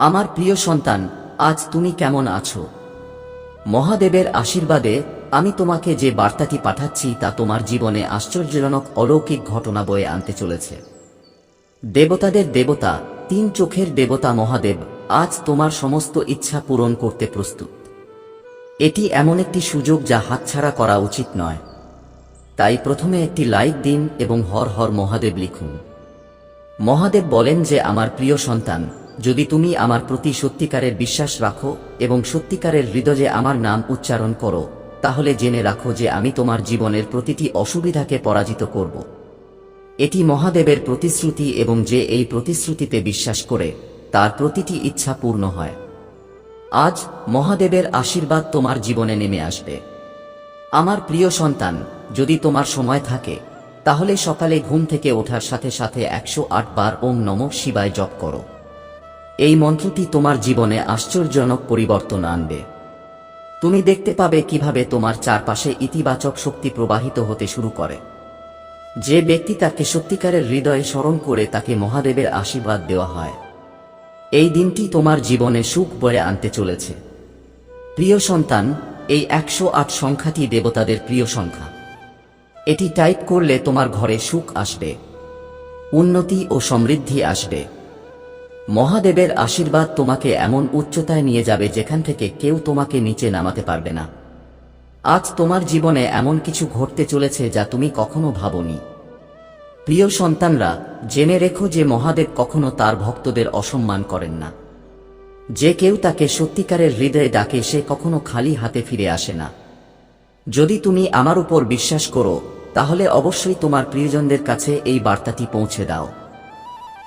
আমার প্রিয় সন্তান, আজ তুমি কেমন আছো? মহাদেবের আশীর্বাদে আমি তোমাকে যে বার্তাটি পাঠাচ্ছি তা তোমার জীবনে আশ্চর্যজনক অলৌকিক ঘটনা বয়ে আনতে চলেছে। দেবতাদের দেবতা, তিন চোখের দেবতা মহাদেব আজ তোমার সমস্ত ইচ্ছা পূরণ করতে প্রস্তুত। এটি এমন একটি সুযোগ যা হাতছাড়া করা উচিত নয়। তাই প্রথমে একটি লাইক দিন এবং হর হর মহাদেব লিখুন। মহাদেব বলেন যে, আমার প্রিয় সন্তান, যদি তুমি আমার প্রতি সত্যিকারের বিশ্বাস রাখো এবং সত্যিকারের হৃদয়ে আমার নাম উচ্চারণ করো, তাহলে জেনে রাখো যে আমি তোমার জীবনের প্রতিটি অসুবিধাকে পরাজিত করব। এটি মহাদেবের প্রতিশ্রুতি এবং যে এই প্রতিশ্রুতিতে বিশ্বাস করে তার প্রতিটি ইচ্ছা পূর্ণ হয়। আজ মহাদেবের আশীর্বাদ তোমার জীবনে নেমে আসবে। আমার প্রিয় সন্তান, যদি তোমার সময় থাকে তাহলে সকালে ঘুম থেকে ওঠার সাথে সাথে 108 বার ওম নমঃ শিবায় জপ করো। এই মন্ত্রটি তোমার জীবনে আশ্চর্যজনক পরিবর্তন আনবে। তুমি দেখতে পাবে কিভাবে তোমার চারপাশে ইতিবাচক শক্তি প্রবাহিত হতে শুরু করে। যে ব্যক্তি তাকে সত্যিকারের হৃদয়ে স্মরণ করে তাকে মহাদেবের আশীর্বাদ দেওয়া হয়। এই দিনটি তোমার জীবনে সুখ বয়ে আনতে চলেছে। প্রিয় সন্তান, এই 108 সংখ্যাটি দেবতাদের প্রিয় সংখ্যা। এটি টাইপ করলে তোমার ঘরে সুখ আসবে, উন্নতি ও সমৃদ্ধি আসবে। মহাদেবের আশীর্বাদ তোমাকে এমন উচ্চতায় নিয়ে যাবে যেখান থেকে কেউ তোমাকে নিচে নামাতে পারবে না। আজ তোমার জীবনে এমন কিছু ঘটতে চলেছে যা তুমি কখনো ভাবোনি। প্রিয় সন্তানরা, জেনে রেখো যে মহাদেব কখনো তার ভক্তদের অসম্মান করেন না। যে কেউ তাকে সত্যিকারের হৃদয়ে ডাকে সে কখনো খালি হাতে ফিরে আসে না। যদি তুমি আমার উপর বিশ্বাস করো তাহলে অবশ্যই তোমার প্রিয়জনদের কাছে এই বার্তাটি পৌঁছে দাও।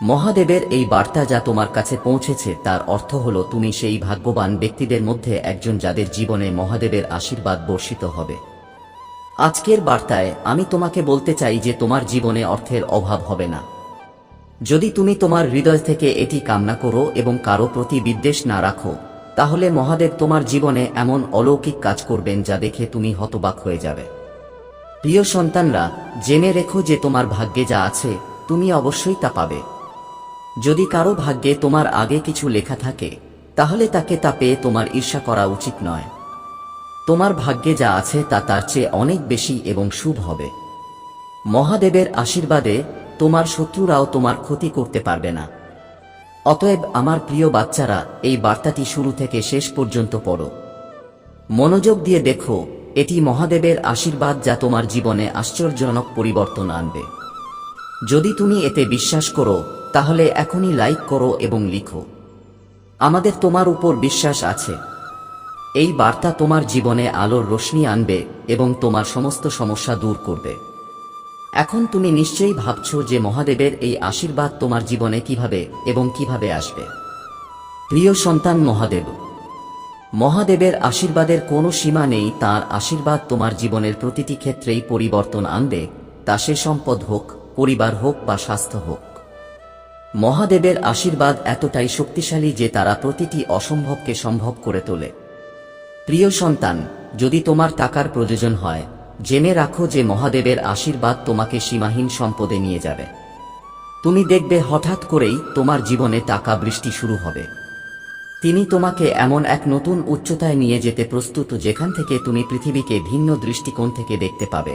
মহাদেবের এই বার্তা যা তোমার কাছে পৌঁছেছে তার অর্থ হলো তুমি সেই ভাগ্যবান ব্যক্তিদের মধ্যে একজন যাদের জীবনে মহাদেবের আশীর্বাদ বর্ষিত হবে। আজকের বার্তায় আমি তোমাকে বলতে চাই যে তোমার জীবনে অর্থের অভাব হবে না। যদি তুমি তোমার হৃদয় থেকে এটি কামনা করো এবং কারো প্রতি বিদ্বেষ না রাখো, তাহলে মহাদেব তোমার জীবনে এমন অলৌকিক কাজ করবেন যা দেখে তুমি হতবাক হয়ে যাবে। প্রিয় সন্তানরা, জেনে রেখো যে তোমার ভাগ্যে যা আছে তুমি অবশ্যই তা পাবে। যদি কারো ভাগ্যে তোমার আগে কিছু লেখা থাকে তাহলে তাকে তা পেয়ে তোমার ঈর্ষা করা উচিত নয়। তোমার ভাগ্যে যা আছে তা তার চেয়ে অনেক বেশি এবং শুভ হবে। মহাদেবের আশীর্বাদে তোমার শত্রুরাও তোমার ক্ষতি করতে পারবে না। অতএব আমার প্রিয় বাচ্চারা, এই বার্তাটি শুরু থেকে শেষ পর্যন্ত পড়ো। মনোযোগ দিয়ে দেখো, এটি মহাদেবের আশীর্বাদ যা তোমার জীবনে আশ্চর্যজনক পরিবর্তন আনবে। যদি তুমি এতে বিশ্বাস করো তাহলে এখনই লাইক করো এবং লিখো, আমাদের তোমার উপর বিশ্বাস আছে। এই বার্তা তোমার জীবনে আলোর রোশনি আনবে এবং তোমার সমস্ত সমস্যা দূর করবে। এখন তুমি নিশ্চয়ই ভাবছো যে মহাদেবের এই আশীর্বাদ তোমার জীবনে কিভাবে আসবে। প্রিয় সন্তান, মহাদেবের আশীর্বাদের কোনো সীমা নেই। তাঁর আশীর্বাদ তোমার জীবনের প্রতিটি ক্ষেত্রেই পরিবর্তন আনবে, তা সে সম্পদ হোক, পরিবার হোক বা স্বাস্থ্য হোক। মহাদেবের আশীর্বাদ এতটাই শক্তিশালী যে তারা প্রতিটি অসম্ভবকে সম্ভব করে তোলে। প্রিয় সন্তান, যদি তোমার টাকার প্রয়োজন হয়, জেনে রাখো যে মহাদেবের আশীর্বাদ তোমাকে সীমাহীন সম্পদে নিয়ে যাবে। তুমি দেখবে হঠাৎ করেই তোমার জীবনে টাকা বৃষ্টি শুরু হবে। তিনি তোমাকে এমন এক নতুন উচ্চতায় নিয়ে যেতে প্রস্তুত যেখান থেকে তুমি পৃথিবীকে ভিন্ন দৃষ্টিকোণ থেকে দেখতে পাবে।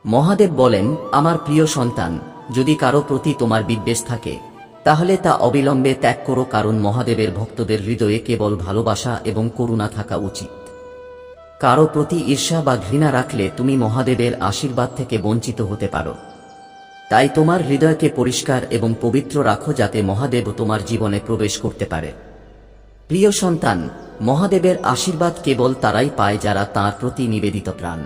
মহাদেব বলেন, আমার প্রিয় সন্তান, যদি কারো প্রতি তোমার বিদ্বেষ থাকে তাহলে তা অবিলম্বে ত্যাগ করো, কারণ মহাদেবের ভক্তদের হৃদয়ে কেবল ভালোবাসা এবং করুণা থাকা উচিত। কারো প্রতি ঈর্ষা বা ঘৃণা রাখলে তুমি মহাদেবের আশীর্বাদ থেকে বঞ্চিত হতে পারো। তাই তোমার হৃদয়কে পরিষ্কার এবং পবিত্র রাখো যাতে মহাদেব তোমার জীবনে প্রবেশ করতে পারে। প্রিয় সন্তান, মহাদেবের আশীর্বাদ কেবল তারাই পায় যারা তাঁর প্রতি নিবেদিত প্রাণ।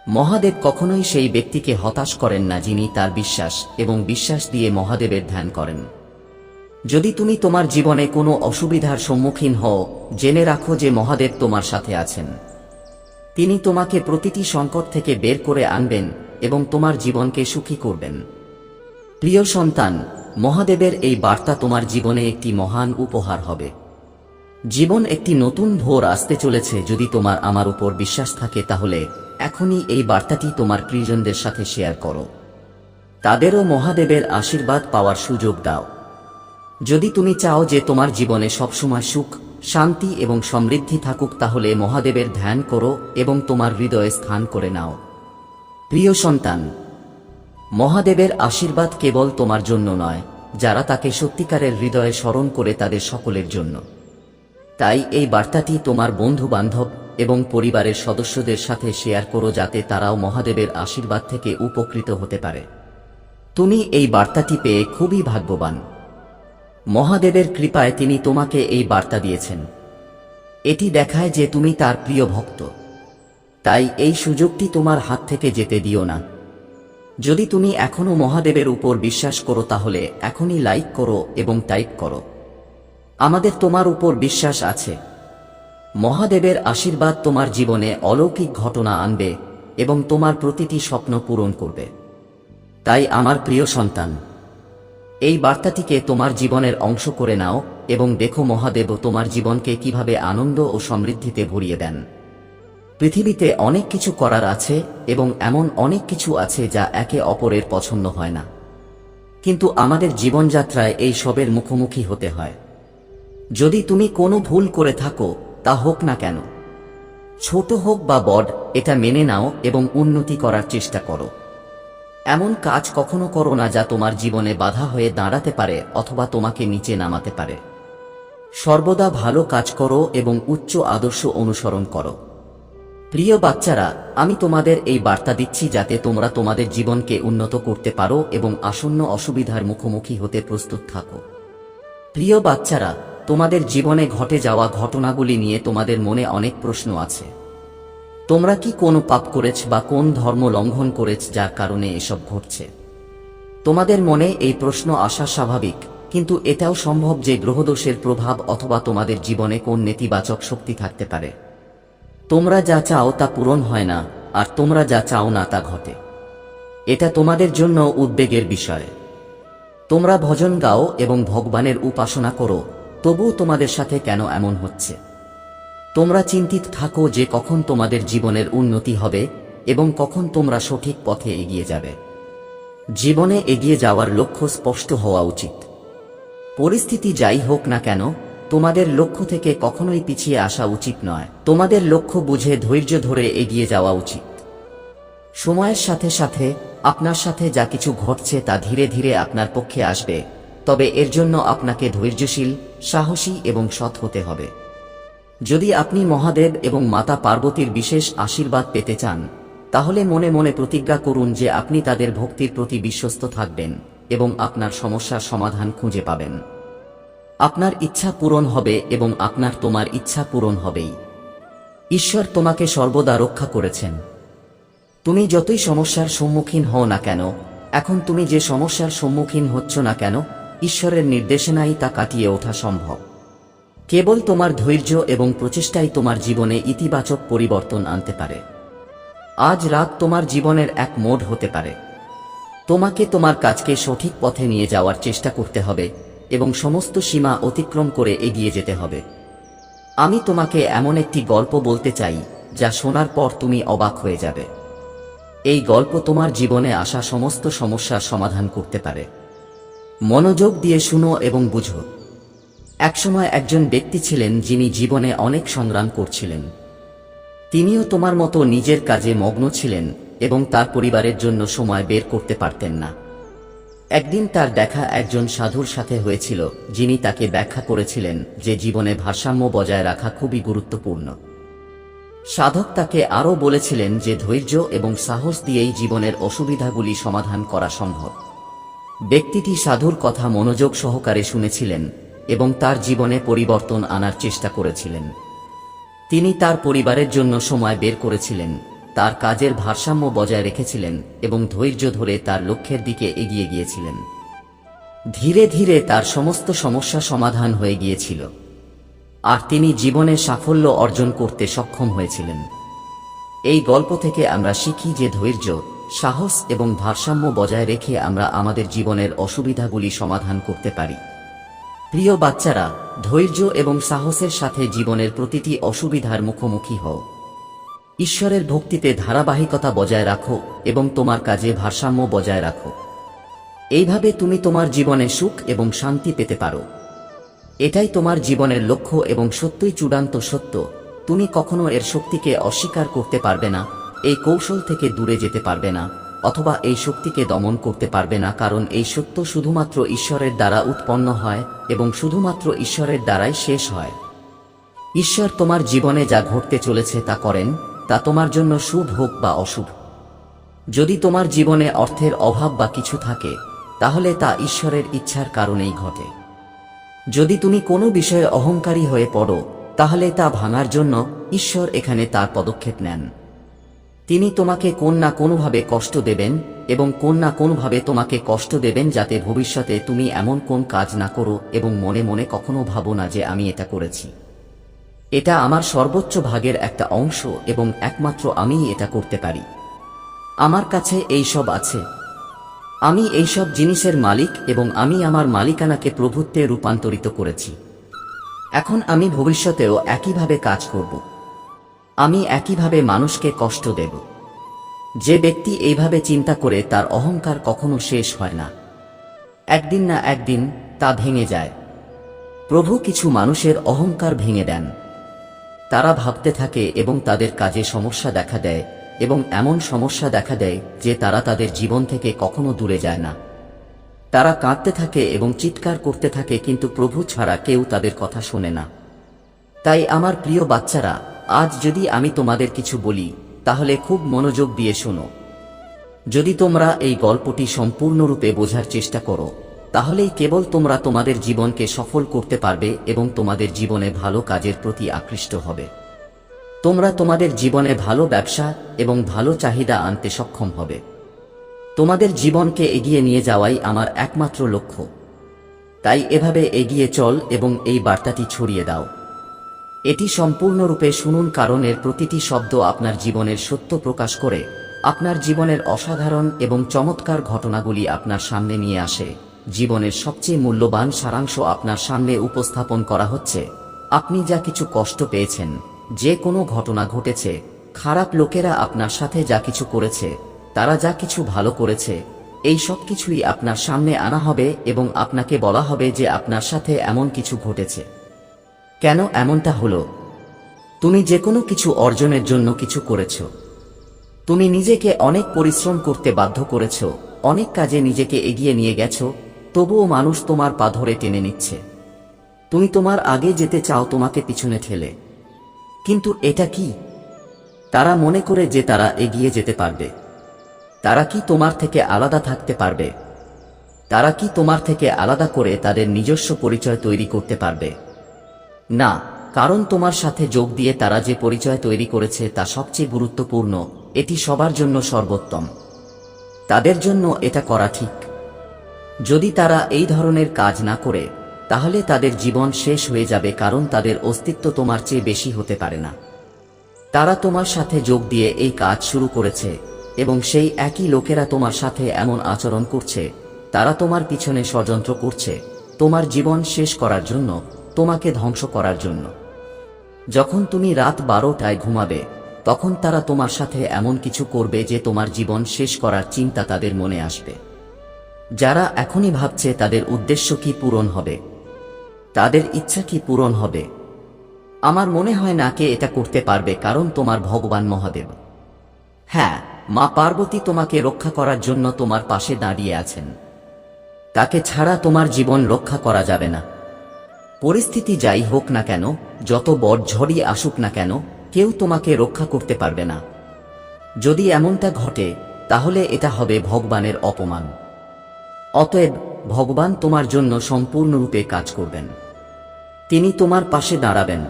মহাদেব কখনোই সেই ব্যক্তিকে হতাশ করেন না যিনি তার বিশ্বাস দিয়ে মহাদেবের ধ্যান করেন। যদি তুমি তোমার জীবনে কোনো অসুবিধার সম্মুখীন হও, জেনে রাখো যে মহাদেব তোমার সাথে আছেন। তিনি তোমাকে প্রতিটি সংকট থেকে বের করে আনবেন এবং তোমার জীবনকে সুখী করবেন। প্রিয় সন্তান, মহাদেবের এই বার্তা তোমার জীবনে একটি মহান উপহার হবে। জীবন একটি নতুন ভোর আসতে চলেছে। যদি তোমার আমার উপর বিশ্বাস থাকে তাহলে এখনই এই বার্তাটি তোমার প্রিয়জনদের সাথে শেয়ার করো। তাদেরও মহাদেবের আশীর্বাদ পাওয়ার সুযোগ দাও। যদি তুমি চাও যে তোমার জীবনে সবসময় সুখ, শান্তি এবং সমৃদ্ধি থাকুক, তাহলে মহাদেবের ধ্যান করো এবং তোমার হৃদয়ে স্থান করে নাও। প্রিয় সন্তান, মহাদেবের আশীর্বাদ কেবল তোমার জন্য নয়, যারা তাকে সত্যিকারের হৃদয়ে স্মরণ করে তাদের সকলের জন্য। তাই এই বার্তাটি তোমার বন্ধু বান্ধব এবং পরিবারের সদস্যদের সাথে শেয়ার করো, যাতে তারাও মহাদেবের আশীর্বাদ থেকে উপকৃত হতে পারে। তুমি এই বার্তাটি পেয়ে খুবই ভাগ্যবান। মহাদেবের কৃপায় তিনি তোমাকে এই বার্তা দিয়েছেন। এটি দেখায় যে তুমি তার প্রিয় ভক্ত। তাই এই সুযোগটি তোমার হাত থেকে যেতে দিও না। যদি তুমি এখনো মহাদেবের উপর বিশ্বাস করো, তাহলে এখনই লাইক করো এবং টাইপ করো, আমাদের তোমার উপর বিশ্বাস আছে। মহাদেবের আশীর্বাদ তোমার জীবনে অলৌকিক ঘটনা আনবে এবং তোমার প্রতিটি স্বপ্ন পূরণ করবে। তাই আমার প্রিয় সন্তান, এই বার্তাটিকে তোমার জীবনের অংশ করে নাও এবং দেখো মহাদেব তোমার জীবনকে কিভাবে আনন্দ ও সমৃদ্ধিতে ভরিয়ে দেন। পৃথিবীতে অনেক কিছু করার আছে এবং এমন অনেক কিছু আছে যা একে অপরের পছন্দ হয় না, কিন্তু আমাদের জীবনযাত্রায় এই সবের মুখোমুখি হতে হয়। যদি তুমি কোনো ভুল করে থাকো, তা হোক না কেন, ছোট হোক বা বড়, এটা মেনে নাও এবং উন্নতি করার চেষ্টা করো। এমন কাজ কখনো করো না যা তোমার জীবনে বাধা হয়ে দাঁড়াতে পারে অথবা তোমাকে নিচে নামাতে পারে। সর্বদা ভালো কাজ করো এবং উচ্চ আদর্শ অনুসরণ করো। প্রিয় বাচ্চারা, আমি তোমাদের এই বার্তা দিচ্ছি যাতে তোমরা তোমাদের জীবনকে উন্নত করতে পারো এবং আসন্ন অসুবিধার মুখোমুখি হতে প্রস্তুত থাকো। প্রিয় বাচ্চারা, তোমাদের জীবনে ঘটে যাওয়া ঘটনাগুলি নিয়ে তোমাদের মনে অনেক প্রশ্ন আছে। তোমরা কি কোনো পাপ করেছ বা কোন ধর্ম লঙ্ঘন করেছ যার কারণে এসব ঘটছে? তোমাদের মনে এই প্রশ্ন আসা স্বাভাবিক, কিন্তু এটাও সম্ভব যে গ্রহদোষের প্রভাব অথবা তোমাদের জীবনে কোন নেতিবাচক শক্তি থাকতে পারে। তোমরা যা চাও তা পূরণ হয় না, আর তোমরা যা চাও না তা ঘটে। এটা তোমাদের জন্য উদ্বেগের বিষয়। তোমরা ভজন গাও এবং ভগবানের উপাসনা করো, তবুও তোমাদের সাথে কেন এমন হচ্ছে? তোমরা চিন্তিত থাকো যে কখন তোমাদের জীবনের উন্নতি হবে এবং কখন তোমরা সঠিক পথে এগিয়ে যাবে। জীবনে এগিয়ে যাওয়ার লক্ষ্য স্পষ্ট হওয়া উচিত। পরিস্থিতি যাই হোক না কেন, তোমাদের লক্ষ্য থেকে কখনোই পিছিয়ে আসা উচিত নয়। তোমাদের লক্ষ্য বুঝে ধৈর্য ধরে এগিয়ে যাওয়া উচিত। সময়ের সাথে সাথে আপনার সাথে যা কিছু ঘটছে তা ধীরে ধীরে আপনার পক্ষে আসবে, তবে এর জন্য আপনাকে ধৈর্যশীল, সাহসী এবং সৎ হতে হবে। যদি আপনি মহাদেব এবং মাতা পার্বতীর বিশেষ আশীর্বাদ পেতে চান, তাহলে মনে মনে প্রতিজ্ঞা করুন যে আপনি তাদের ভক্তির প্রতি বিশ্বস্ত থাকবেন এবং আপনার সমস্যার সমাধান খুঁজে পাবেন। আপনার ইচ্ছা পূরণ হবে এবং তোমার ইচ্ছা পূরণ হবেই। ঈশ্বর তোমাকে সর্বদা রক্ষা করেছেন। তুমি যতই সমস্যার সম্মুখীন হও না কেন, এখন তুমি যে সমস্যার সম্মুখীন হচ্ছ না কেন, ঈশ্বরের নির্দেশনায় তা কাটিয়ে ওঠা সম্ভব। কেবল তোমার ধৈর্য এবং প্রচেষ্টাই তোমার জীবনে ইতিবাচক পরিবর্তন আনতে পারে। আজ রাত তোমার জীবনের এক মোড় হতে পারে। তোমাকে তোমার কাজকে সঠিক পথে নিয়ে যাওয়ার চেষ্টা করতে হবে এবং সমস্ত সীমা অতিক্রম করে এগিয়ে যেতে হবে। আমি তোমাকে এমন একটি গল্প বলতে চাই যা শোনার পর তুমি অবাক হয়ে যাবে। এই গল্প তোমার জীবনে আসা সমস্ত সমস্যার সমাধান করতে পারে। মনোযোগ দিয়ে শুনো এবং বুঝো। একসময় একজন ব্যক্তি ছিলেন যিনি জীবনে অনেক সংগ্রাম করছিলেন। তিনিও তোমার মতো নিজের কাজে মগ্ন ছিলেন এবং তার পরিবারের জন্য সময় বের করতে পারতেন না। একদিন তার দেখা একজন সাধুর সাথে হয়েছিল, যিনি তাকে ব্যাখ্যা করেছিলেন যে জীবনে ভারসাম্য বজায় রাখা খুবই গুরুত্বপূর্ণ। সাধক তাকে আরও বলেছিলেন যে ধৈর্য এবং সাহস দিয়েই জীবনের অসুবিধাগুলি সমাধান করা সম্ভব। ব্যক্তিটি সাধুর কথা মনোযোগ সহকারে শুনেছিলেন এবং তার জীবনে পরিবর্তন আনার চেষ্টা করেছিলেন। তিনি তার পরিবারের জন্য সময় বের করেছিলেন, তার কাজের ভারসাম্য বজায় রেখেছিলেন এবং ধৈর্য ধরে তার লক্ষ্যের দিকে এগিয়ে গিয়েছিলেন। ধীরে ধীরে তার সমস্ত সমস্যা সমাধান হয়ে গিয়েছিল, আর তিনি জীবনে সাফল্য অর্জন করতে সক্ষম হয়েছিলেন। এই গল্প থেকে আমরা শিখি যে ধৈর্য, সাহস এবং ভারসাম্য বজায় রেখে আমরা আমাদের জীবনের অসুবিধাগুলি সমাধান করতে পারি। প্রিয় বাচ্চারা, ধৈর্য এবং সাহসের সাথে জীবনের প্রতিটি অসুবিধার মুখোমুখি হও। ঈশ্বরের ভক্তিতে ধারাবাহিকতা বজায় রাখো এবং তোমার কাজে ভারসাম্য বজায় রাখো। এইভাবে তুমি তোমার জীবনে সুখ এবং শান্তি পেতে পারো। এটাই তোমার জীবনের লক্ষ্য এবং সত্যই চূড়ান্ত সত্য। তুমি কখনো এর শক্তিকে অস্বীকার করতে পারবে না, এই কৌশল থেকে দূরে যেতে পারবে না, অথবা এই শক্তিকে দমন করতে পারবে না, কারণ এই সত্য শুধুমাত্র ঈশ্বরের দ্বারা উৎপন্ন হয় এবং শুধুমাত্র ঈশ্বরের দ্বারাই শেষ হয়। ঈশ্বর তোমার জীবনে যা ঘটতে চলেছে তা করেন, তা তোমার জন্য শুভ হোক বা অশুভ। যদি তোমার জীবনে অর্থের অভাব বা কিছু থাকে, তাহলে তা ঈশ্বরের ইচ্ছার কারণেই ঘটে। যদি তুমি কোনো বিষয়ে অহংকারী হয়ে পড়ো, তাহলে তা ভাঙার জন্য ঈশ্বর এখানে তার পদক্ষেপ নেন। তিনি তোমাকে কোন না কোনোভাবে কষ্ট দেবেন এবং কোন না কোনোভাবে তোমাকে কষ্ট দেবেন, যাতে ভবিষ্যতে তুমি এমন কোন কাজ না করো এবং মনে মনে কখনো ভাবো না যে আমি এটা করেছি। এটা আমার সর্বোচ্চ ভাগের একটা অংশ এবং একমাত্র আমিই এটা করতে পারি। আমার কাছে এই সব আছে। আমি এইসব জিনিসের মালিক এবং আমি আমার মালিকানাকে প্রভুত্বে রূপান্তরিত করেছি। এখন আমি ভবিষ্যতেও একইভাবে কাজ করব। আমি একইভাবে মানুষকে কষ্ট দেব। যে ব্যক্তি এইভাবে চিন্তা করে, তার অহংকার কখনো শেষ হয় না। একদিন না একদিন তা ভেঙে যায়। প্রভু কিছু মানুষের অহংকার ভেঙে দেন। তারা ভাবতে থাকে এবং তাদের কাজে সমস্যা দেখা দেয় এবং এমন সমস্যা দেখা দেয় যে তারা তাদের জীবন থেকে কখনো দূরে যায় না। তারা কাঁদতে থাকে এবং চিৎকার করতে থাকে, কিন্তু প্রভু ছাড়া কেউ তাদের কথা শোনে না। তাই আমার প্রিয় বাচ্চারা, আজ যদি আমি তোমাদের কিছু বলি, তাহলে খুব মনোযোগ দিয়ে শোনো। যদি তোমরা এই গল্পটি সম্পূর্ণরূপে বোঝার চেষ্টা করো, তাহলেই কেবল তোমরা তোমাদের জীবনকে সফল করতে পারবে এবং তোমাদের জীবনে ভালো কাজের প্রতি আকৃষ্ট হবে। তোমরা তোমাদের জীবনে ভালো ব্যবসা এবং ভালো চাহিদা আনতে সক্ষম হবে। তোমাদের জীবনকে এগিয়ে নিয়ে যাওয়াই আমার একমাত্র লক্ষ্য। তাই এভাবে এগিয়ে চল এবং এই বার্তাটি ছড়িয়ে দাও। এটি সম্পূর্ণরূপে শুনুন, কারণ এর প্রতিটি শব্দ আপনার জীবনের সত্য প্রকাশ করে, আপনার জীবনের অসাধারণ এবং চমৎকার ঘটনাগুলি আপনার সামনে নিয়ে আসে। জীবনের সবচেয়ে মূল্যবান সারাংশ আপনার সামনে উপস্থাপন করা হচ্ছে। আপনি যা কিছু কষ্ট পেয়েছেন, যে কোনো ঘটনা ঘটেছে, খারাপ লোকেরা আপনার সাথে যা কিছু করেছে, তারা যা কিছু ভালো করেছে, এই সব কিছুই আপনার সামনে আনা হবে এবং আপনাকে বলা হবে যে আপনার সাথে এমন কিছু ঘটেছে। কেন এমনটা হলো? তুমি যে কোনো কিছু অর্জনের জন্য কিছু করেছ। তুমি নিজেকে অনেক পরিশ্রম করতে বাধ্য করেছ, অনেক কাজে নিজেকে এগিয়ে নিয়ে গেছ, তবুও মানুষ তোমার পা ধরে টেনে নিচ্ছে। তুমি তোমার আগে যেতে চাও, তোমাকে পিছনে ঠেলে। কিন্তু এটা কি? তারা মনে করে যে তারা এগিয়ে যেতে পারবে। তারা কি তোমার থেকে আলাদা থাকতে পারবে? তারা কি তোমার থেকে আলাদা করে তাদের নিজস্ব পরিচয় তৈরি করতে পারবে? না, কারণ তোমার সাথে যোগ দিয়ে তারা যে পরিচয় তৈরি করেছে তা সবচেয়ে গুরুত্বপূর্ণ। এটি সবার জন্য সর্বোত্তম। তাদের জন্য এটা করা ঠিক। যদি তারা এই ধরনের কাজ না করে, তাহলে তাদের জীবন শেষ হয়ে যাবে, কারণ তাদের অস্তিত্ব তোমার চেয়ে বেশি হতে পারে না। তারা তোমার সাথে যোগ দিয়ে এই কাজ শুরু করেছে এবং সেই একই লোকেরা তোমার সাথে এমন আচরণ করছে। তারা তোমার পিছনে ষড়যন্ত্র করছে, তোমার জীবন শেষ করার জন্য, তোমাকে ধ্বংস করার জন্য। যখন তুমি রাত 12টায় ঘুমাবে, তখন তারা তোমার সাথে এমন কিছু করবে যে তোমার জীবন শেষ করার চিন্তা তাদের মনে আসবে। যারা এখনই ভাবছে তাদের উদ্দেশ্য কি পূরণ হবে, তাদের ইচ্ছা কি পূরণ হবে, আমার মনে হয় না কে এটা করতে পারবে, কারণ তোমার ভগবান মহাদেব, হ্যাঁ, মা পার্বতী তোমাকে রক্ষা করার জন্য তোমার পাশে দাঁড়িয়ে আছেন। তাকে ছাড়া তোমার জীবন রক্ষা করা যাবে না। পরিস্থিতি যাই হোক না কেন, যত বড় ঝড়ই আসুক না কেন, কেউ তোমাকে রক্ষা করতে পারবে না। যদি এমনটা ঘটে, তাহলে এটা হবে ভগবানের অপমান। অতএব ভগবান তোমার জন্য সম্পূর্ণরূপে কাজ করবেন। তিনি তোমার পাশে দাঁড়াবেন।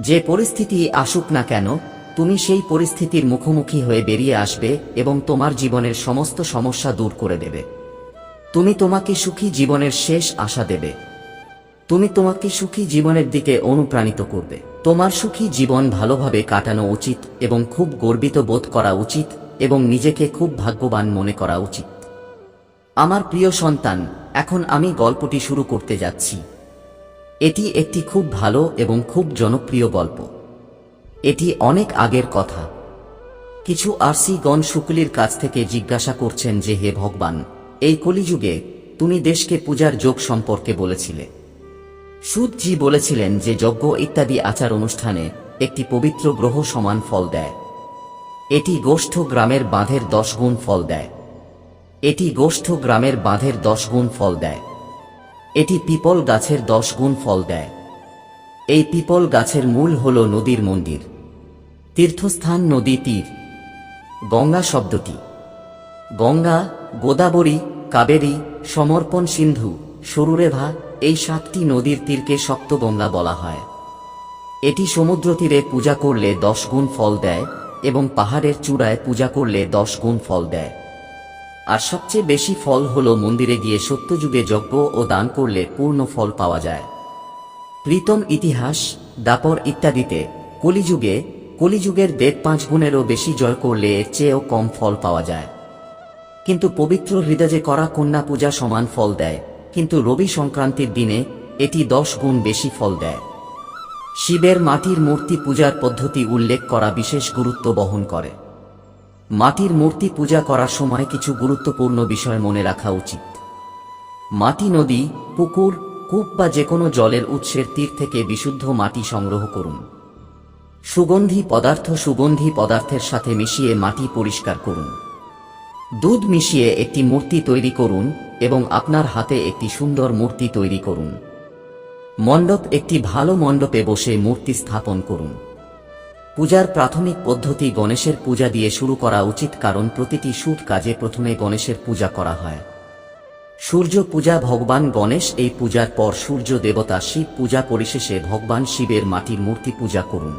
যে পরিস্থিতি আসুক না কেন, তুমি সেই পরিস্থিতির মুখোমুখি হয়ে বেরিয়ে আসবে এবং তোমার জীবনের সমস্ত সমস্যা দূর করে দেবে। তুমি তোমাকে সুখী জীবনের শেষ আশা দেবে। তুমি তোমাকে সুখী জীবনের দিকে অনুপ্রাণিত করবে। তোমার সুখী জীবন ভালোভাবে কাটানো উচিত এবং খুব গর্বিত বোধ করা উচিত এবং নিজেকে খুব ভাগ্যবান মনে করা উচিত। আমার প্রিয় সন্তান, এখন আমি গল্পটি শুরু করতে যাচ্ছি। এটি একটি খুব ভালো এবং খুব জনপ্রিয় গল্প। এটি অনেক আগের কথা। কিছু আরসিগণ শুক্লির কাছ থেকে জিজ্ঞাসা করছেন যে, হে ভগবান, এই কলিযুগে তুমি দেশকে পূজার যোগ সম্পর্কে বলেছিলে, সুতজি বলেছিলেন যে যজ্ঞ ইত্যাদি আচার অনুষ্ঠানে একটি পবিত্র গ্রহ সমান ফল দেয়। এটি গোষ্ঠ গ্রামের বাঁধের 10 গুণ ফল দেয়। এটি গোষ্ঠ গ্রামের বাঁধের 10 গুণ ফল দেয়। এটি পিপল গাছের 10 গুণ ফল দেয়। এই পিপল গাছের মূল হল নদীর মন্দির। তীর্থস্থান নদী তীর। গঙ্গা শব্দটি গঙ্গা, গোদাবরী, কাবেরী, সমর্পণ সিন্ধু, সরুরেভা এই 7টি নদীর তীরকে সপ্তগঙ্গা বলা হয়। এটি সমুদ্র তীরে পূজা করলে 10 গুণ ফল দেয় এবং পাহাড়ের চূড়ায় পূজা করলে 10 গুণ ফল দেয়। আর সবচেয়ে বেশি ফল হল মন্দিরে গিয়ে সত্যযুগে যজ্ঞ ও দান করলে পূর্ণ ফল পাওয়া যায়। প্রীতম ইতিহাস, দাপর ইত্যাদিতে কলিযুগের দেব 5 গুণেরও বেশি জয় করলে এর চেয়েও কম ফল পাওয়া যায়। কিন্তু পবিত্র হৃদয়ে করা কন্যা পূজা সমান ফল দেয়, কিন্তু রবি সংক্রান্তির দিনে এটি 10 গুণ বেশি ফল দেয়। শিবের মাটির মূর্তি পূজার পদ্ধতি উল্লেখ করা বিশেষ গুরুত্ব বহন করে। মাটির মূর্তি পূজা করার সময় কিছু গুরুত্বপূর্ণ বিষয় মনে রাখা উচিত। মাটি নদী, পুকুর, কূপ বা যে কোনো জলের উৎসের তীর থেকে বিশুদ্ধ মাটি সংগ্রহ করুন। সুগন্ধি পদার্থের সাথে মিশিয়ে মাটি পরিষ্কার করুন। দুধ মিশিয়ে একটি মূর্তি তৈরি করুন এবং আপনার হাতে একটি সুন্দর মূর্তি তৈরি করুন। মণ্ডপ, একটি ভালো মণ্ডপে বসে মূর্তি স্থাপন করুন। পূজার প্রাথমিক পদ্ধতি গণেশের পূজা দিয়ে শুরু করা উচিত, কারণ প্রতিটি শুভ কাজে প্রথমে গণেশের পূজা করা হয়। সূর্য পূজা, ভগবান গণেশ এই পূজার পর সূর্য দেবতা শিব পূজা, পরিশেষে ভগবান শিবের মাটির মূর্তি পূজা করুন।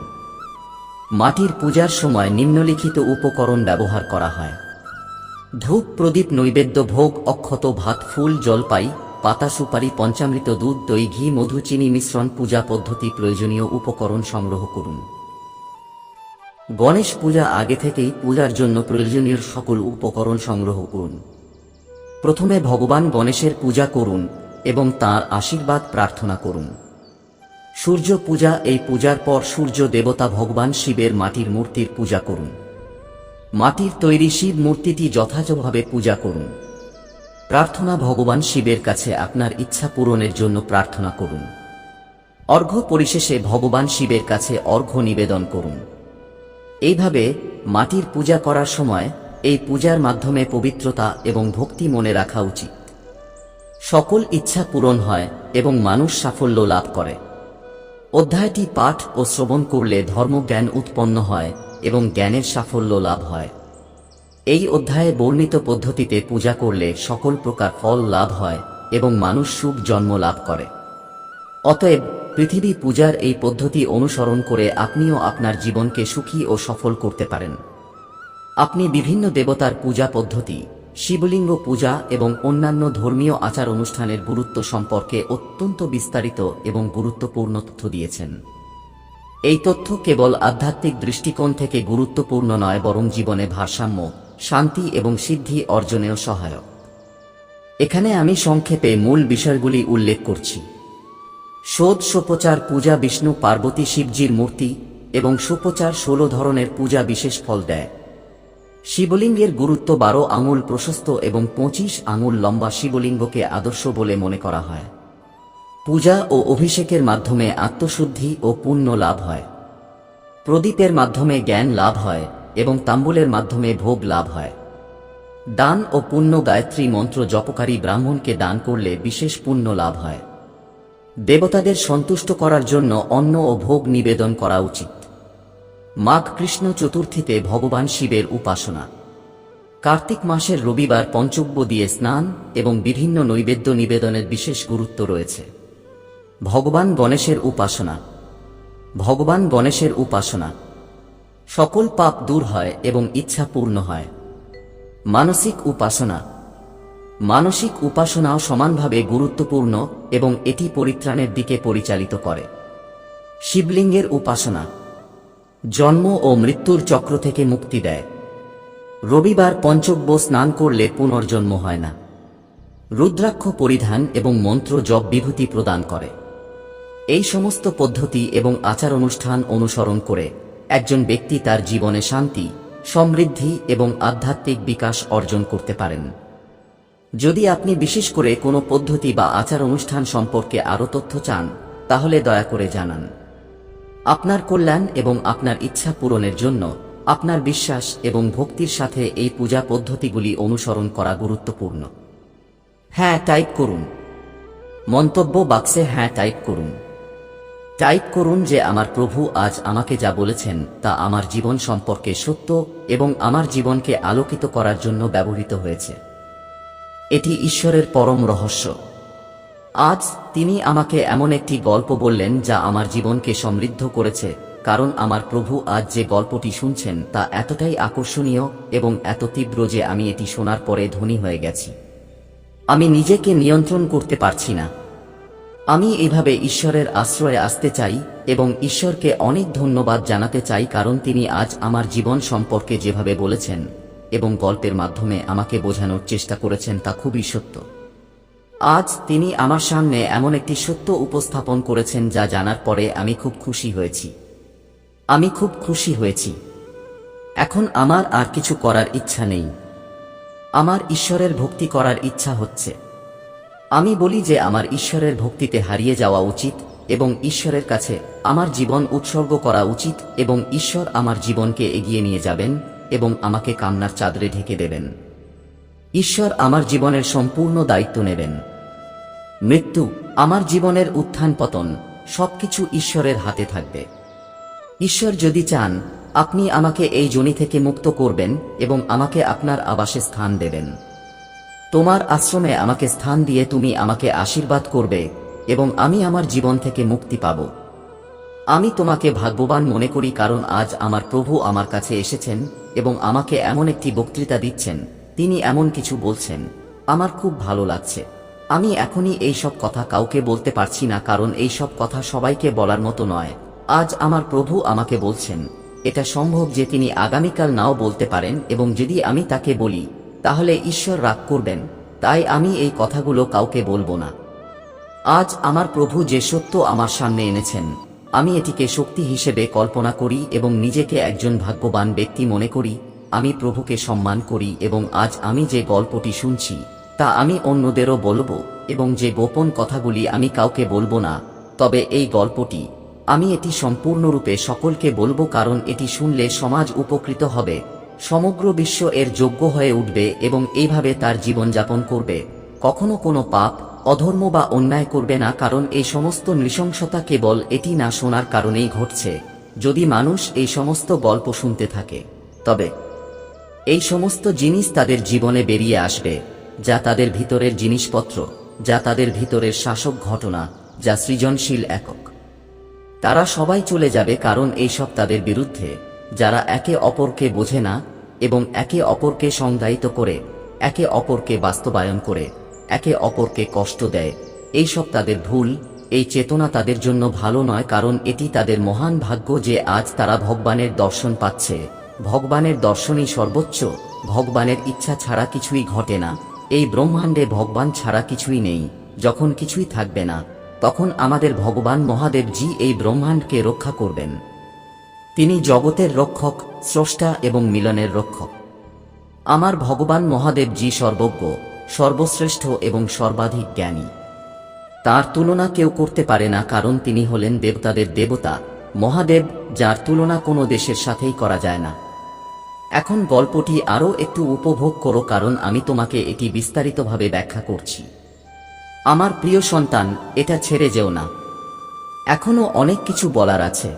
মাটির পূজার সময় নিম্নলিখিত উপকরণ ব্যবহার করা হয়: ধূপ, প্রদীপ, নৈবেদ্য, ভোগ, অক্ষত, ভাত, ফুল, জলপাই, পাতা, সুপারি, পঞ্চামৃত, দুধ, দই, ঘি, মধু, চিনি মিশ্রণ। পূজা পদ্ধতি: প্রয়োজনীয় উপকরণ সংগ্রহ করুন। গণেশ পূজা আগে থেকেই পূজার জন্য প্রয়োজনীয় সকল উপকরণ সংগ্রহ করুন। প্রথমে ভগবান গণেশের পূজা করুন এবং তাঁর আশীর্বাদ প্রার্থনা করুন। সূর্য পূজা, এই পূজার পর সূর্য দেবতা ভগবান শিবের মাটির মূর্তির পূজা করুন। মাটির তৈরি শিব মূর্তিটি যথাযথভাবে পূজা করুন। প্রার্থনা: ভগবান শিবের কাছে আপনার ইচ্ছা পূরণের জন্য প্রার্থনা করুন। অর্ঘ্য, পরিশেষে ভগবান শিবের কাছে অর্ঘ্য নিবেদন করুন। এইভাবে মাটির পূজা করার সময় এই পূজার মাধ্যমে পবিত্রতা এবং ভক্তি মনে রাখা উচিত। সকল ইচ্ছা পূরণ হয় এবং মানুষ সাফল্য লাভ করে। অধ্যায়টি পাঠ ও শ্রবণ করলে ধর্মজ্ঞান উৎপন্ন হয় এবং জ্ঞানের সাফল্য লাভ হয়। এই অধ্যায়ে বর্ণিত পদ্ধতিতে পূজা করলে সকল প্রকার ফল লাভ হয় এবং মানুষ শুভ জন্ম লাভ করে। অতএব পৃথিবী পূজার এই পদ্ধতি অনুসরণ করে আপনিও আপনার জীবনকে সুখী ও সফল করতে পারেন। আপনি বিভিন্ন দেবতার পূজা পদ্ধতি, শিবলিঙ্গ পূজা এবং অন্যান্য ধর্মীয় আচার অনুষ্ঠানের গুরুত্ব সম্পর্কে অত্যন্ত বিস্তারিত এবং গুরুত্বপূর্ণ তথ্য দিয়েছেন। এই তথ্য কেবল আধ্যাত্মিক দৃষ্টিকোণ থেকে গুরুত্বপূর্ণ নয়, বরং জীবনে ভারসাম্য, শান্তি এবং সিদ্ধি অর্জনেও সহায়ক। এখানে আমি সংক্ষেপে মূল বিষয়গুলি উল্লেখ করছি। ষোড়শোপচার পূজা: বিষ্ণু, পার্বতী, শিবজির মূর্তি এবং ষোড়শোপচার 16 ধরনের পূজা বিশেষ ফল দেয়। শিবলিঙ্গের গুরুত্ব: 12 আঙুল প্রশস্ত এবং 25 আঙুল লম্বা শিবলিঙ্গকে আদর্শ বলে মনে করা হয়। পূজা ও অভিষেকের মাধ্যমে আত্মশুদ্ধি ও পুণ্য লাভ হয়। প্রদীপের মাধ্যমে জ্ঞান লাভ হয় এবং তাম্বুলের মাধ্যমে ভোগ লাভ হয়। দান ও পুণ্য: গায়ত্রী মন্ত্র জপকারী ব্রাহ্মণকে দান করলে বিশেষ পুণ্য লাভ হয়। দেবতাদের সন্তুষ্ট করার জন্য অন্ন ও ভোগ নিবেদন করা উচিত। মাঘ কৃষ্ণ চতুর্থীতে ভগবান শিবের উপাসনা। কার্তিক মাসের রবিবার পঞ্চব্য দিয়ে স্নান এবং বিভিন্ন নৈবেদ্য নিবেদনের বিশেষ গুরুত্ব রয়েছে। ভগবান গণেশের উপাসনা। ভগবান গণেশের উপাসনা সকল পাপ দূর হয় এবং ইচ্ছা পূর্ণ হয়। মানসিক উপাসনা। মানসিক উপাসনাও সমানভাবে গুরুত্বপূর্ণ এবং এটি পরিত্রাণের দিকে পরিচালিত করে। শিবলিঙ্গের উপাসনা জন্ম ও মৃত্যুর চক্র থেকে মুক্তি দেয়। রবিবার পঞ্চব্য স্নান করলে পুনর্জন্ম হয় না। রুদ্রাক্ষ পরিধান এবং মন্ত্র জপ বিভূতি প্রদান করে। এই সমস্ত পদ্ধতি এবং আচার অনুষ্ঠান অনুসরণ করে একজন ব্যক্তি তার জীবনে শান্তি, সমৃদ্ধি এবং আধ্যাত্মিক বিকাশ অর্জন করতে পারেন। যদি আপনি বিশেষ করে কোনো পদ্ধতি বা আচার অনুষ্ঠান সম্পর্কে আরও তথ্য চান, তাহলে দয়া করে জানান। আপনার কল্যাণ এবং আপনার ইচ্ছা পূরণের জন্য আপনার বিশ্বাস এবং ভক্তির সাথে এই পূজা পদ্ধতিগুলি অনুসরণ করা গুরুত্বপূর্ণ। হ্যাঁ টাইপ করুন। মন্তব্য বাক্সে হ্যাঁ টাইপ করুন। টাইপ করুন যে আমার প্রভু আজ আমাকে যা বলেছেন তা আমার জীবন সম্পর্কে সত্য এবং আমার জীবনকে আলোকিত করার জন্য ব্যবহৃত হয়েছে। এটি ঈশ্বরের পরম রহস্য। আজ তিনি আমাকে এমন একটি গল্প বললেন যা আমার জীবনকে সমৃদ্ধ করেছে, কারণ আমার প্রভু আজ যে গল্পটি শুনছেন তা এতটাই আকর্ষণীয় এবং এত তীব্র যে আমি এটি শোনার পরে ধনী হয়ে গেছি। আমি নিজেকে নিয়ন্ত্রণ করতে পারছি না। আমি এইভাবে ঈশ্বরের আশ্রয়ে আসতে চাই এবং ঈশ্বরকে অনেক ধন্যবাদ জানাতে চাই, কারণ তিনি আজ আমার জীবন সম্পর্কে যেভাবে বলেছেন এবং গল্পের মাধ্যমে আমাকে বোঝানোর চেষ্টা করেছেন তা খুবই সত্য। আজ তিনি আমার সামনে এমন একটি সত্য উপস্থাপন করেছেন যা জানার পরে আমি খুব খুশি হয়েছি। আমি খুব খুশি হয়েছি। এখন আমার আর কিছু করার ইচ্ছা নেই। আমার ঈশ্বরের ভক্তি করার ইচ্ছা হচ্ছে। আমি বলি যে আমার ঈশ্বরের ভক্তিতে হারিয়ে যাওয়া উচিত এবং ঈশ্বরের কাছে আমার জীবন উৎসর্গ করা উচিত এবং ঈশ্বর আমার জীবনকে এগিয়ে নিয়ে যাবেন এবং আমাকে কামনার চাদরে ঢেকে দেবেন। ঈশ্বর আমার জীবনের সম্পূর্ণ দায়িত্ব নেবেন। মৃত্যু, আমার জীবনের উত্থান পতন সবকিছু ঈশ্বরের হাতে থাকবে। ঈশ্বর যদি চান, আপনি আমাকে এই যোনি থেকে মুক্ত করবেন এবং আমাকে আপনার আবাসে স্থান দেবেন। তোমার আশ্রমে আমাকে স্থান দিয়ে তুমি আমাকে আশীর্বাদ করবে এবং আমি আমার জীবন থেকে মুক্তি পাব। আমি তোমাকে ভাগ্যবান মনে করি, কারণ আজ আমার প্রভু আমার কাছে এসেছেন এবং আমাকে এমন একটি বক্তৃতা দিচ্ছেন। তিনি এমন কিছু বলছেন, আমার খুব ভালো লাগছে। আমি এখনই এই সব কথা কাউকে বলতে পারছি না, কারণ এই সব কথা সবাইকে বলার মতো নয়। আজ আমার প্রভু আমাকে বলছেন, এটা সম্ভব যে তিনি আগামীকাল নাও বলতে পারেন এবং যদি আমি তাকে বলি তাহলে ঈশ্বর রাগ করবেন, তাই আমি এই কথাগুলো কাউকে বলবো না। আজ আমার প্রভু যে সত্য আমার সামনে এনেছেন, আমি এটিকে শক্তি হিসেবে কল্পনা করি এবং নিজেকে একজন ভাগ্যবান ব্যক্তি মনে করি। আমি প্রভুকে সম্মান করি এবং আজ আমি যে গল্পটি শুনছি তা আমি অন্যদেরও বলবো এবং যে গোপন কথাগুলি আমি কাউকে বলবো না, তবে এই গল্পটি আমি এটি সম্পূর্ণরূপে সকলকে বলবো, কারণ এটি শুনলে সমাজ উপকৃত হবে, সমগ্র বিশ্ব এর যোগ্য হয়ে উঠবে এবং এইভাবে তার জীবনযাপন করবে। কখনো কোনো পাপ, অধর্ম বা অন্যায় করবে না, কারণ এই সমস্ত নৃশংসতা কেবল এটি না শোনার কারণেই ঘটছে। যদি মানুষ এই সমস্ত গল্প শুনতে থাকে, তবে এই সমস্ত জিনিস তাদের জীবনে বেরিয়ে আসবে, যা তাদের ভিতরের জিনিসপত্র, যা তাদের ভিতরের শাসক ঘটনা, যা সৃজনশীল একক। তারা সবাই চলে যাবে, কারণ এইসব তাদের বিরুদ্ধে, যারা একে অপরকে বোঝে না এবং একে অপরকে সংজ্ঞায়িত করে, একে অপরকে বাস্তবায়ন করে, একে অপরকে কষ্ট দেয়। এইসব তাদের ভুল। এই চেতনা তাদের জন্য ভালো নয়, কারণ এটি তাদের মহান ভাগ্য যে আজ তারা ভগবানের দর্শন পাচ্ছে। ভগবানের দর্শনই সর্বোচ্চ। ভগবানের ইচ্ছা ছাড়া কিছুই ঘটে না। এই ব্রহ্মাণ্ডে ভগবান ছাড়া কিছুই নেই। যখন কিছুই থাকবে না, তখন আমাদের ভগবান মহাদেবজি এই ব্রহ্মাণ্ডকে রক্ষা করবেন। তিনি জগতের রক্ষক, স্রষ্টা এবং মিলনের রক্ষক। আমার ভগবান মহাদেবজি সর্বজ্ঞ, সর্বশ্রেষ্ঠ এবং সর্বাধিক জ্ঞানী। তার তুলনা কেউ করতে পারে না, কারণ তিনি হলেন দেবতাদের দেবতা, মহাদেব, যার তুলনা কোনো দেশের সাথেই করা যায় না। এখন গল্পটি আরও একটু উপভোগ করো, কারণ আমি তোমাকে এটি বিস্তারিতভাবে ব্যাখ্যা করছি। আমার প্রিয় সন্তান, এটা ছেড়ে যেও না। এখনো অনেক কিছু বলার আছে।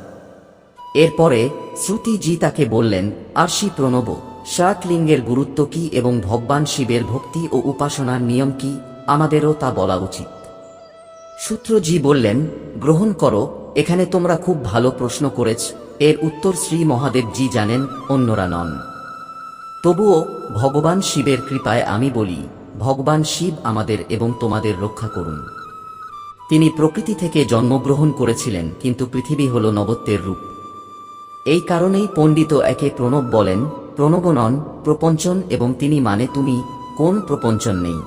এরপরে শ্রুতিজি তাকে বললেন, আরশি প্রণব, ষাটলিঙ্গের গুরুত্ব কি এবং ভগবান শিবের ভক্তি ও উপাসনার নিয়ম কি, আমাদেরও তা বলা উচিত। সূত্রজি বললেন, গ্রহণ করো। এখানে তোমরা খুব ভালো প্রশ্ন করেছ। এর উত্তর শ্রী মহাদেবজি জানেন, অন্যরা নন। তবুও ভগবান শিবের কৃপায় আমি বলি, ভগবান শিব আমাদের এবং তোমাদের রক্ষা করুন। তিনি প্রকৃতি থেকে জন্মগ্রহণ করেছিলেন, কিন্তু পৃথিবী হল নবত্বের রূপ। এই কারণেই পণ্ডিত একে প্রণব বলেন, প্রণব নন, প্রপঞ্চন, এবং তিনি মানে তুমি, কোন প্রপঞ্চন নেই।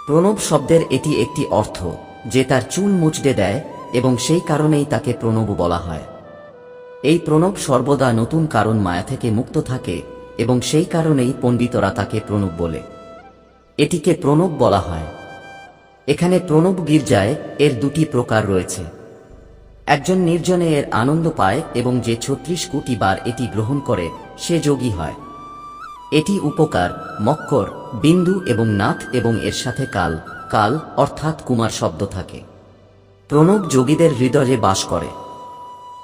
প্রণব শব্দের এটি একটি অর্থ যে তার চুল মুচড়ে দেয় এবং সেই কারণেই তাকে প্রণব বলা হয়। এই প্রণব সর্বদা নতুন, কারণ মায়া থেকে মুক্ত থাকে এবং সেই কারণেই পণ্ডিতরা তাকে প্রণব বলে। এটিকে প্রণব বলা হয়। এখানে প্রণব গির্জায় এর দুটি প্রকার রয়েছে। একজন নির্জনে এর আনন্দ পায় এবং যে ৩৬ কোটি বার এটি গ্রহণ করে সে যোগী হয়। এটি উপকার, মক্কর, বিন্দু এবং নাথ এবং এর সাথে কাল কাল অর্থাৎ কুমার শব্দ থাকে। প্রণব যোগীদের হৃদয়ে বাস করে।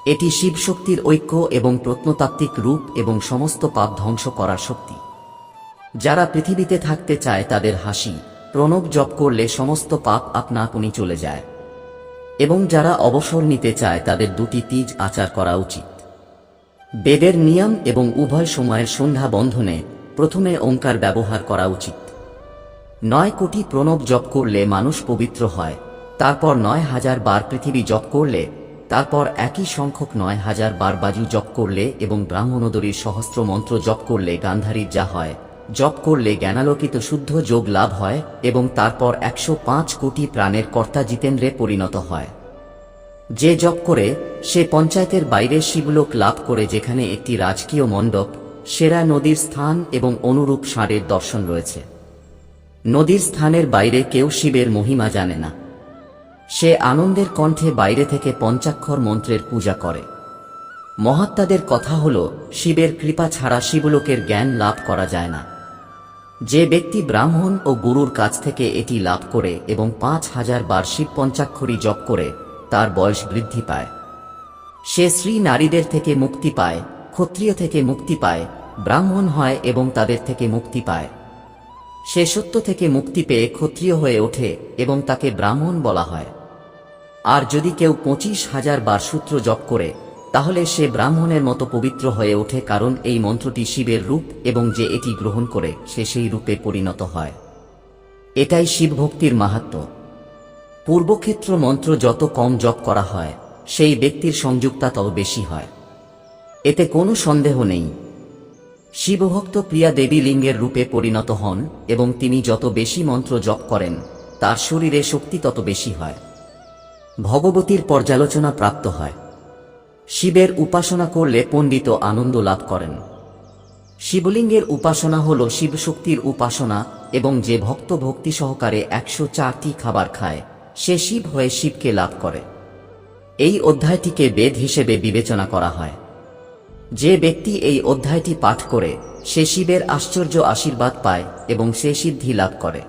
এটি শিবশক্তির ঐক্য এবং প্রত্নতাত্ত্বিক রূপ এবং সমস্ত পাপ ধ্বংস করার শক্তি। যারা পৃথিবীতে থাকতে চায় তাদের হাসি প্রণব জপ করলে সমস্ত পাপ আপনা আপনি চলে যায়। এবং যারা অবসর নিতে চায় তাদের দুটি তিজ আচার করা উচিত। বেদের নিয়ম এবং উভয় সময়ের সন্ধ্যা বন্ধনে প্রথমে ওঙ্কার ব্যবহার করা উচিত। ৯ কোটি প্রণব জপ করলে মানুষ পবিত্র হয়, তারপর ৯,০০০ বার পৃথিবী জপ করলে, তারপর একই সংখ্যক ৯,০০০ বার বাজু জপ করলে এবং ব্রাহ্মণোদরীর সহস্র মন্ত্র জপ করলে গান্ধারীর যা হয়, জপ করলে জ্ঞানালোকিত শুদ্ধ যোগ লাভ হয় এবং তারপর ১০৫ কোটি প্রাণের কর্তা জিতেন্দ্রে পরিণত হয়। যে জপ করে সে পঞ্চায়েতের বাইরে শিবলোক লাভ করে, যেখানে একটি রাজকীয় মণ্ডপ, সেরা নদীর স্থান এবং অনুরূপ ষাঁড়ের দর্শন রয়েছে। নদীর স্থানের বাইরে কেউ শিবের মহিমা জানে না। সে আনন্দের কণ্ঠে বাইরে থেকে পঞ্চাক্ষর মন্ত্রের পূজা করে। মহাত্মাদের কথা হল, শিবের কৃপা ছাড়া শিবলোকের জ্ঞান লাভ করা যায় না। যে ব্যক্তি ব্রাহ্মণ ও গুরুর কাছ থেকে এটি লাভ করে এবং ৫,০০০ বার শিব পঞ্চাক্ষরী জপ করে, তার বয়স বৃদ্ধি পায়। সে স্ত্রী নারীদের থেকে মুক্তি পায়, ক্ষত্রিয় থেকে মুক্তি পায়, ব্রাহ্মণ হয় এবং তাদের থেকে মুক্তি পায়। সে সত্য থেকে মুক্তি পেয়ে ক্ষত্রিয় হয়ে ওঠে এবং তাকে ব্রাহ্মণ বলা হয়। আর যদি কেউ ২৫,০০০ বার সূত্র জপ করে, তাহলে সে ব্রাহ্মণের মতো পবিত্র হয়ে ওঠে, কারণ এই মন্ত্রটি শিবের রূপ এবং যে এটি গ্রহণ করে সে সেই রূপে পরিণত হয়। এটাই শিবভক্তির মাহাত্ম্য। পূর্বক্ষেত্র মন্ত্র যত কম জপ করা হয়, সেই ব্যক্তির সংযুক্তা তত বেশি হয়। এতে কোনো সন্দেহ নেই। শিবভক্ত প্রিয়া দেবী লিঙ্গের রূপে পরিণত হন এবং তিনি যত বেশি মন্ত্র জপ করেন, তার শরীরে শক্তি তত বেশি হয়। ভগবতীর পর্যালোচনা প্রাপ্ত হয়। শিবের উপাসনা করলে পণ্ডিত আনন্দ লাভ করেন। শিবলিঙ্গের উপাসনা হল শিবশক্তির উপাসনা এবং যে ভক্ত ভক্তি সহকারে ১০৪টি খাবার খায়, সে শিব হয়ে শিবকে লাভ করে। এই অধ্যায়টিকে বেদ হিসেবে বিবেচনা করা হয়। যে ব্যক্তি এই অধ্যায়টি পাঠ করে সে শিবের আশ্চর্য আশীর্বাদ পায় এবং সে সিদ্ধি লাভ করে।